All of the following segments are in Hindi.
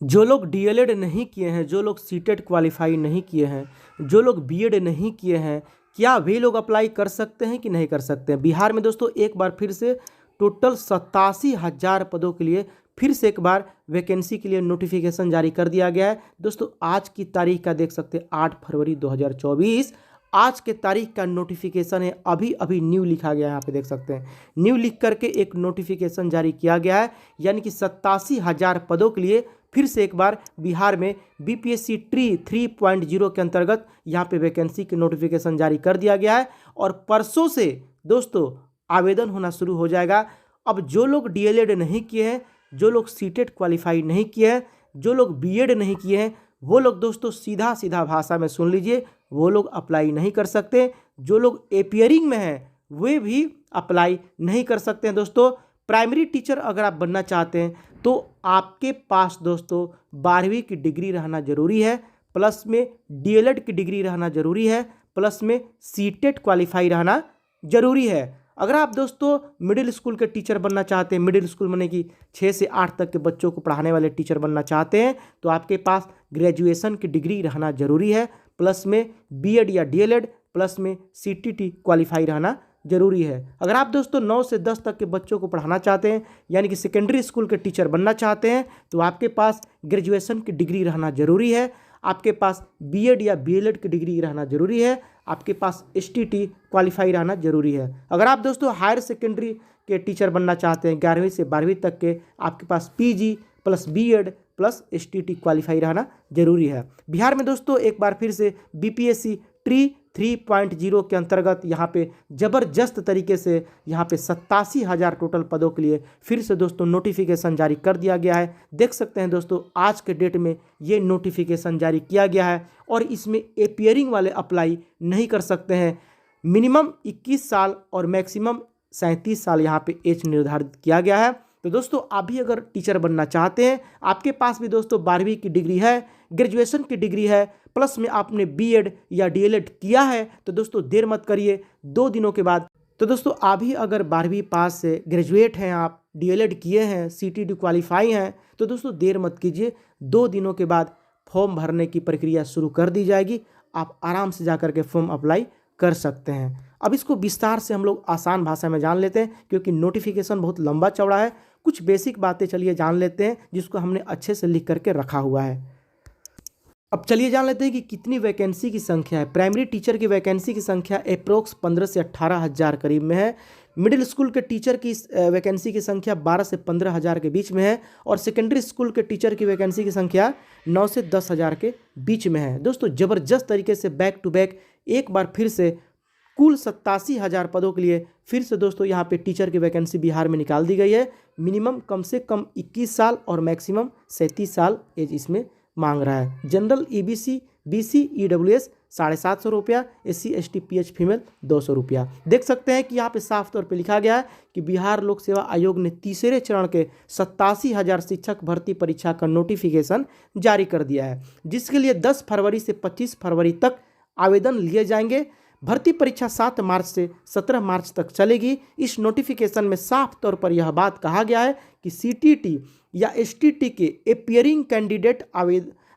जो लोग डीएलएड नहीं किए हैं, जो लोग सीटेट क्वालिफाई नहीं किए हैं, जो लोग बीएड नहीं किए हैं, क्या वे लोग अप्लाई कर सकते हैं कि नहीं कर सकते हैं? बिहार में दोस्तों एक बार फिर से टोटल 87,000 पदों के लिए फिर से एक बार वैकेंसी के लिए नोटिफिकेशन जारी कर दिया गया है। दोस्तों आज की तारीख का देख सकते हैं 8 फरवरी 2024, आज के तारीख का नोटिफिकेशन है। अभी अभी न्यू लिखा गया है, यहाँ पे देख सकते हैं न्यू लिख करके एक नोटिफिकेशन जारी किया गया है, यानी कि 87,000 पदों के लिए फिर से एक बार बिहार में बीपीएससी ट्री 3.0 के अंतर्गत यहाँ पे वैकेंसी की नोटिफिकेशन जारी कर दिया गया है और परसों से दोस्तों आवेदन होना शुरू हो जाएगा। अब जो लोग डीएलएड नहीं किए हैं, जो लोग सीटेट क्वालिफाई नहीं किए हैं, जो लोग बीएड नहीं किए हैं, वो लोग दोस्तों सीधा सीधा भाषा में सुन लीजिए, वो लोग अप्लाई नहीं कर सकते। जो लोग एपियरिंग में हैं वे भी अप्लाई नहीं कर सकते हैं। दोस्तों प्राइमरी टीचर अगर आप बनना चाहते हैं तो आपके पास दोस्तों 12वीं की डिग्री रहना जरूरी है, प्लस में डीएलएड की डिग्री रहना जरूरी है, प्लस में सीटेट क्वालिफाई रहना जरूरी है। अगर आप दोस्तों मिडिल स्कूल के टीचर बनना चाहते हैं, मिडिल स्कूल माने कि 6 से 8 तक के बच्चों को पढ़ाने वाले टीचर बनना चाहते हैं, तो आपके पास ग्रेजुएशन की डिग्री रहना जरूरी है, प्लस में बीएड या डीएलएड, प्लस में सीटीटी क्वालिफाई रहना जरूरी है। अगर आप दोस्तों 9 से 10 तक के बच्चों को पढ़ाना चाहते हैं, यानी कि सेकेंडरी स्कूल के टीचर बनना चाहते हैं, तो आपके पास ग्रेजुएशन की डिग्री रहना जरूरी है, आपके पास बीएड या बीएलएड की डिग्री रहना जरूरी है, आपके पास एसटीटी क्वालिफाई रहना जरूरी है। अगर आप दोस्तों हायर सेकेंडरी के टीचर बनना चाहते हैं 11वीं से 12वीं तक के, आपके पास PG plus BEd plus STT qualify रहना जरूरी है। बिहार में दोस्तों एक बार फिर से बीपीएससी ट्री 3.0 के अंतर्गत यहाँ पे ज़बरदस्त तरीके से यहाँ पे 87,000 टोटल पदों के लिए फिर से दोस्तों नोटिफिकेशन जारी कर दिया गया है। देख सकते हैं दोस्तों आज के डेट में ये नोटिफिकेशन जारी किया गया है और इसमें एपियरिंग वाले अप्लाई नहीं कर सकते हैं। मिनिमम 21 साल और मैक्सिमम 37 साल यहाँ पे एज निर्धारित किया गया है। तो दोस्तों आप भी अगर टीचर बनना चाहते हैं, आपके पास भी दोस्तों 12वीं की डिग्री है, ग्रेजुएशन की डिग्री है, प्लस में आपने बीएड या डीएलएड किया है, तो दोस्तों देर मत करिए 2 दिनों के बाद। तो दोस्तों अभी अगर 12वीं पास से ग्रेजुएट हैं, आप डीएलएड किए हैं, सीटीटी क्वालिफाई हैं, तो दोस्तों देर मत कीजिए, 2 दिनों के बाद फॉर्म भरने की प्रक्रिया शुरू कर दी जाएगी। आप आराम से जा करके फॉर्म अप्लाई कर सकते हैं। अब इसको विस्तार से हम लोग आसान भाषा में जान लेते हैं, क्योंकि नोटिफिकेशन बहुत लंबा चौड़ा है। कुछ बेसिक बातें चलिए जान लेते हैं जिसको हमने अच्छे से लिख करके रखा हुआ है। अब चलिए जान लेते हैं कि कितनी वैकेंसी की संख्या है। प्राइमरी टीचर की वैकेंसी की संख्या अप्रोक्स 15 से 18,000 करीब में है। मिडिल स्कूल के टीचर की वैकेंसी की संख्या 12 से 15,000 के बीच में है और सेकेंडरी स्कूल के टीचर की वैकेंसी की संख्या 9 से 10,000 के बीच में है। दोस्तों ज़बरदस्त तरीके से बैक टू बैक एक बार फिर से कुल 87,000 पदों के लिए फिर से दोस्तों यहाँ पे टीचर की वैकेंसी बिहार में निकाल दी गई है। मिनिमम कम से कम 21 साल और मैक्सिमम 37 साल एज इसमें मांग रहा है। जनरल ईबीसी बीसी ईडब्ल्यूएस 750 रुपया, एससी एसटी पीएच फीमेल 200 रुपया। देख सकते हैं कि यहाँ पे साफ तौर पे लिखा गया है कि बिहार लोक सेवा आयोग ने तीसरे चरण के 87,000 शिक्षक भर्ती परीक्षा का नोटिफिकेशन जारी कर दिया है, जिसके लिए 10 फरवरी से 25 फरवरी तक आवेदन लिए जाएंगे। भर्ती परीक्षा 7 मार्च से 17 मार्च तक चलेगी। इस नोटिफिकेशन में साफ तौर पर यह बात कहा गया है कि सीटीटी या एसटीटी के एपियरिंग कैंडिडेट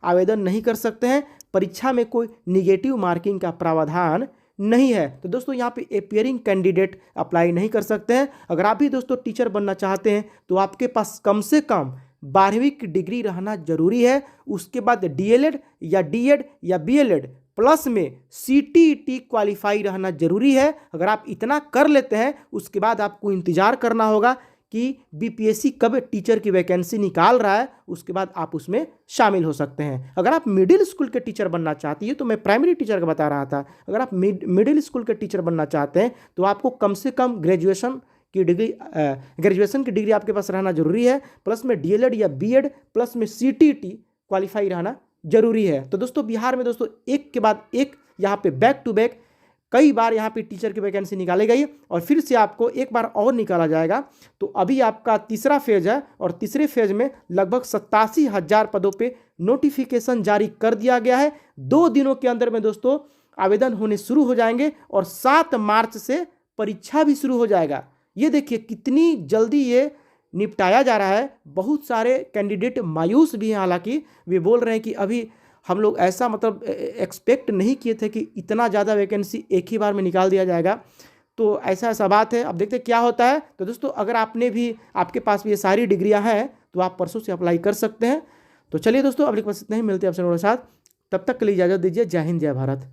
आवेदन नहीं कर सकते हैं। परीक्षा में कोई निगेटिव मार्किंग का प्रावधान नहीं है। तो दोस्तों यहाँ पे एपियरिंग कैंडिडेट अप्लाई नहीं कर सकते हैं। अगर आप भी दोस्तों टीचर बनना चाहते हैं तो आपके पास कम से कम 12वीं की डिग्री रहना जरूरी है। उसके बाद डीएलएड या डीएड या बीएलएड प्लस में सीटीईटी क्वालिफाई रहना जरूरी है। अगर आप इतना कर लेते हैं उसके बाद आपको इंतजार करना होगा कि बीपीएससी कब टीचर की वैकेंसी निकाल रहा है, उसके बाद आप उसमें शामिल हो सकते हैं। अगर आप मिडिल स्कूल के टीचर बनना चाहती है, तो मैं प्राइमरी टीचर का बता रहा था, अगर आप मिडिल स्कूल के टीचर बनना चाहते हैं तो आपको कम से कम ग्रेजुएशन की डिग्री आपके पास रहना जरूरी है, प्लस में डीएलएड या बीएड प्लस में सीटीटी क्वालिफाई रहना जरूरी है। तो दोस्तों बिहार में दोस्तों एक के बाद एक यहाँ पे बैक टू बैक कई बार यहाँ पे टीचर की वैकेंसी निकाली गई और फिर से आपको एक बार और निकाला जाएगा। तो अभी आपका तीसरा फेज है और तीसरे फेज में लगभग 87,000 पदों पे नोटिफिकेशन जारी कर दिया गया है। 2 दिनों के अंदर में दोस्तों आवेदन होने शुरू हो जाएंगे और 7 मार्च से परीक्षा भी शुरू हो जाएगा। ये देखिए कितनी जल्दी ये निपटाया जा रहा है। बहुत सारे कैंडिडेट मायूस भी हैं, हालांकि वे बोल रहे हैं कि अभी हम लोग ऐसा मतलब एक्सपेक्ट नहीं किए थे कि इतना ज़्यादा वैकेंसी एक ही बार में निकाल दिया जाएगा। तो ऐसा ऐसा बात है, अब देखते हैं क्या होता है। तो दोस्तों अगर आपके पास भी ये सारी डिग्रियां हैं तो आप परसों से अप्लाई कर सकते हैं। तो चलिए दोस्तों, अब बस इतना ही, मिलते हैं आपसे साथ, तब तक के लिए इजाज़त दीजिए। जय हिंद, जय भारत।